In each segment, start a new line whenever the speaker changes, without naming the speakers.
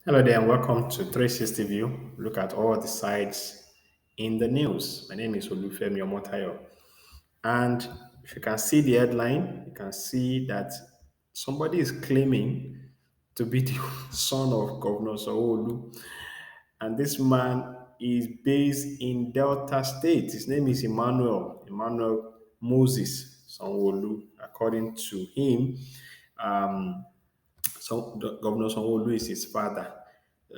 Hello there, and welcome to 360 View. Look at all the sides in the news. My name is Olufemi Omotayo. And if you can see the headline, you can see that somebody is claiming to be the son of Governor Sanwo-Olu. And this man is based in Delta State. His name is Emmanuel Moses Sanwo-Olu. According to him, um, Governor Sanwo-Olu is his father.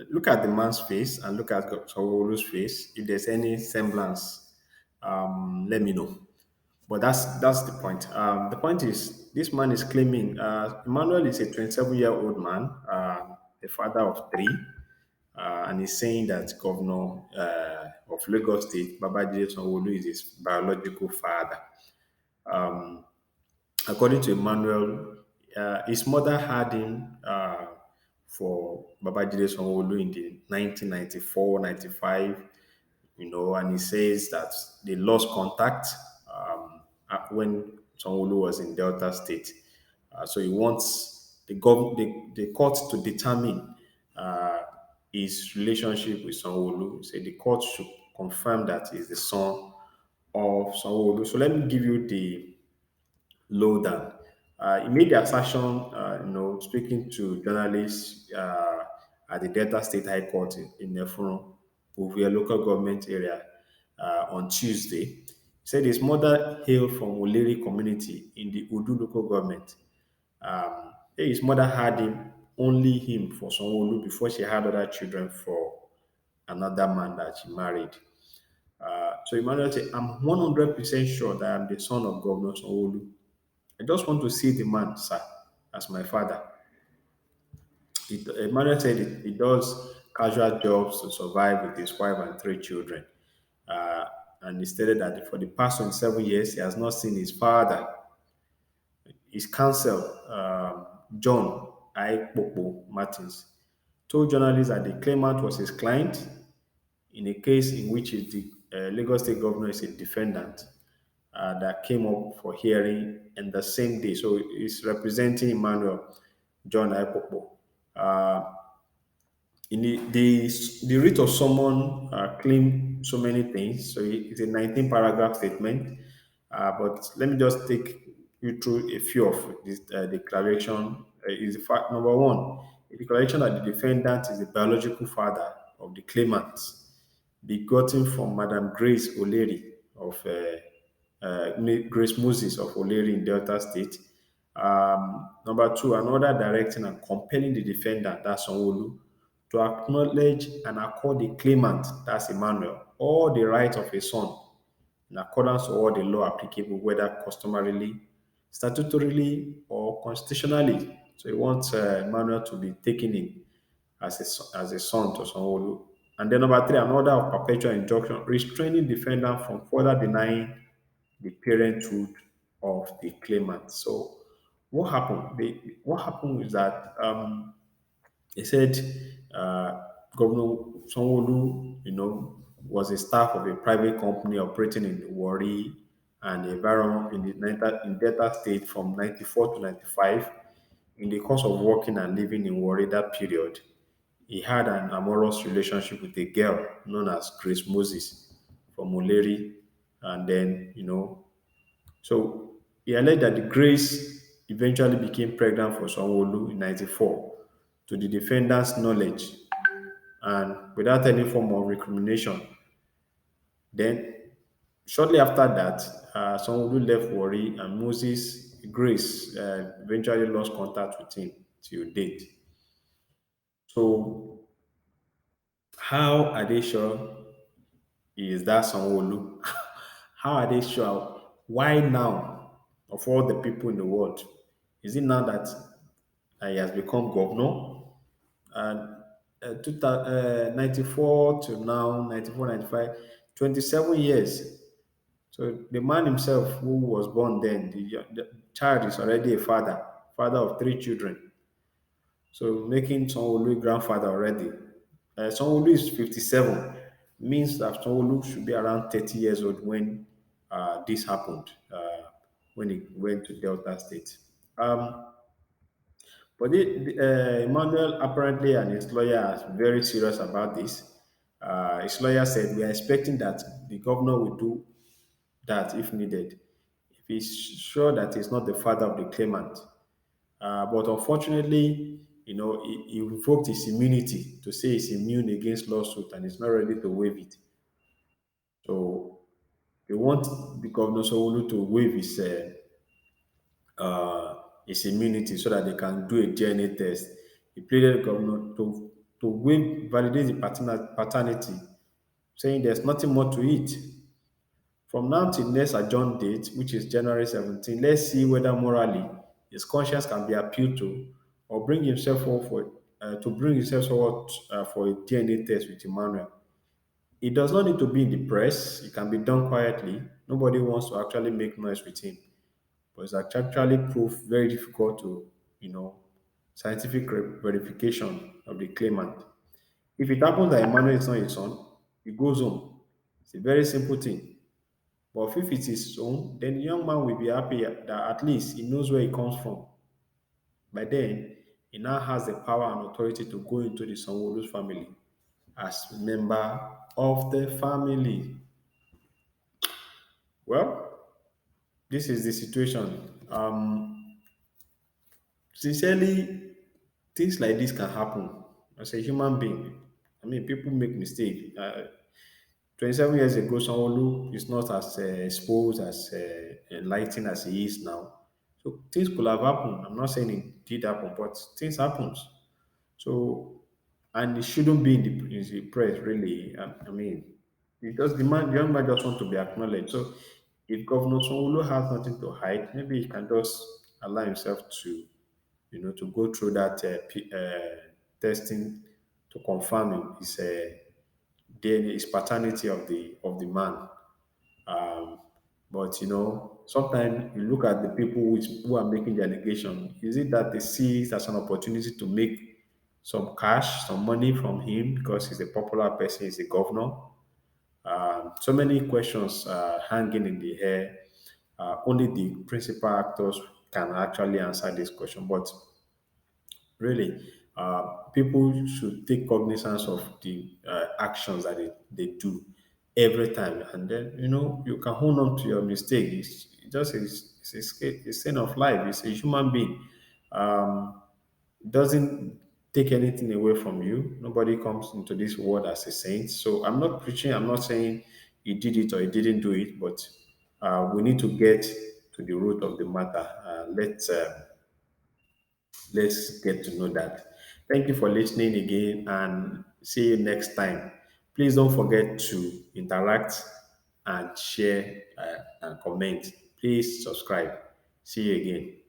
Look at the man's face and look at Sanwo-Olu's face. If there's any semblance, let me know. But that's the point. The point is, this man is claiming Emmanuel is a 27-year-old man, the father of three, and he's saying that Governor of Lagos State, Babajide Sanwo-Olu, is his biological father. Um, According to Emmanuel, his mother had him for Babajide Sanwo-Olu in the 1994, 95, and he says that they lost contact when Sanwo-Olu was in Delta State. So he wants the court to determine uh, his relationship with Sanwo-Olu. Say the court should confirm that he's the son of Sanwo-Olu. So let me give you the lowdown. He made the assertion, speaking to journalists at the Delta State High Court in Effurun, Bovia local government area, on Tuesday. He said his mother hailed from Oleri community in the Udu local government. His mother had only him for Sanwo-Olu before she had other children for another man that she married. So Emmanuel said, I'm 100% sure that I'm the son of Governor Sanwo-Olu. I just want to see the man, sir, as my father. Emmanuel said he does casual jobs to survive with his wife and three children. Uh, and he stated that for the past 27 years, he has not seen his father. His counsel, John I. Popo Martins, told journalists that the claimant was his client in a case in which the Lagos State governor is a defendant that came up for hearing in the same day. So he's representing Emmanuel John Ipopo. Uh, in the writ of summon claim so many things. So it's a 19 paragraph statement. But let me just take you through a few of this declaration. Is the fact number one, a declaration that the defendant is the biological father of the claimant, begotten from Madam Grace Oleri of Grace Moses of Oleri in Delta State. Number two, an order directing and compelling the defendant, that's Sanwo-Olu, to acknowledge and accord the claimant, that's Emmanuel, all the rights of a son in accordance with all the law applicable, whether customarily, statutorily, or constitutionally. So he wants Emmanuel to be taken in as a son to Sanwo-Olu. And then number three, an order of perpetual injunction restraining defendant from further denying the parenthood of the claimant. So what happened? What happened is that they said Governor Sanwo-Olu, was a staff of a private company operating in Warri and the environment in Delta State from 94 to 95. In the course of working and living in Warri that period, he had an amorous relationship with a girl known as Grace Moses from Oleri. And then, so he alleged that the Grace eventually became pregnant for Sanwo-Olu in 94 to the defendant's knowledge and without any form of recrimination. Then, shortly after that, Sanwo-Olu left Warri and Grace eventually lost contact with him till date. So, how are they sure is that Sanwo-Olu? How are they sure? Why now, of all the people in the world? Is it now that he has become governor? And 94 to now, 94, 95, 27 years. So the man himself who was born then, the child is already a father of three children. So making Sanwo-Olu grandfather already. Sanwo-Olu is 57, means that Sanwo-Olu should be around 30 years old when this happened, when he went to Delta State. Um, But Emmanuel apparently and his lawyer are very serious about this. His lawyer said, "We are expecting that the governor will do that if needed, if he's sure that he's not the father of the claimant." But unfortunately, he revoked his immunity to say he's immune against lawsuit and he's not ready to waive it. So they want the governor Sowolu to waive his immunity so that they can do a DNA test. He pleaded the governor to waive, validate the paternity, saying there's nothing more to it. From now till next adjourned date, which is January 17, let's see whether morally his conscience can be appealed to or bring himself forward for a DNA test with Emmanuel. It does not need to be in the press. It can be done quietly. Nobody wants to actually make noise with him. But it's actually proved very difficult to, you know, scientific verification of the claimant. If it happens that Emmanuel is not his son, he goes home. It's a very simple thing. But if it is his own, then the young man will be happy that at least he knows where he comes from. By then, he now has the power and authority to go into the Sanwo-Olu's family as member of the family. Well, this is the situation. Sincerely, things like this can happen as a human being. I mean, people make mistakes. 27 years ago, Sanwo-Olu is not as exposed, as enlightened as he is now. So things could have happened. I'm not saying it did happen, but things happens. So, and it shouldn't be in the press, really. I mean, because the young man just want to be acknowledged. So, if Governor Sanwo-Olu has nothing to hide, maybe he can just allow himself to, to go through that testing to confirm his DNA, his paternity of the man. Um, but sometimes you look at the people who are making the allegation. Is it that they see it as an opportunity to make some cash, some money from him because he's a popular person, he's a governor? So many questions hanging in the air. Only the principal actors can actually answer this question. But really, people should take cognizance of the actions that they do every time, and then you can hold on to your mistake. It's just a sin of life. It's a human being. It doesn't take anything away from you. Nobody comes into this world as a saint. So I'm not preaching. I'm not saying he did it or he didn't do it, but we need to get to the root of the matter. Let's get to know that. Thank you for listening again and see you next time. Please don't forget to interact and share and comment. Please subscribe. See you again.